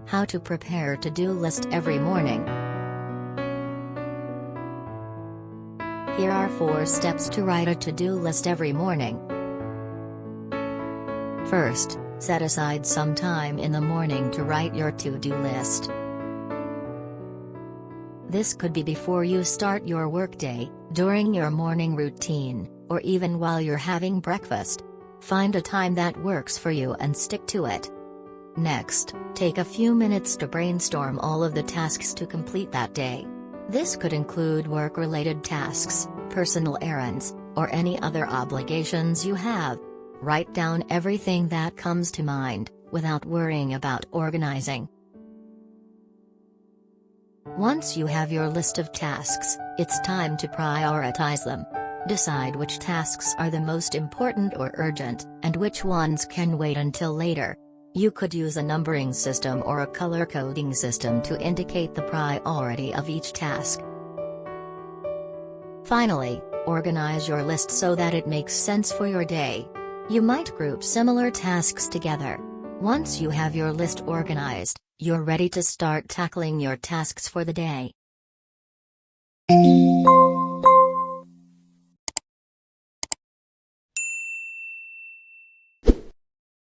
How to prepare a to-do list every morning. Here are 4 steps to write a to-do list every morning. First, set aside some time in the morning to write your to-do list. This could be before you start your workday, during your morning routine, or even while you're having breakfast. Find a time that works for you and stick to it. Next, take a few minutes to brainstorm all of the tasks to complete that day. This could include work-related tasks, personal errands, or any other obligations you have. Write down everything that comes to mind, without worrying about organizing. Once you have your list of tasks, it's time to prioritize them. Decide which tasks are the most important or urgent, and which ones can wait until later. You could use a numbering system or a color coding system to indicate the priority of each task. Finally, organize your list so that it makes sense for your day. You might group similar tasks together. Once you have your list organized, you're ready to start tackling your tasks for the day.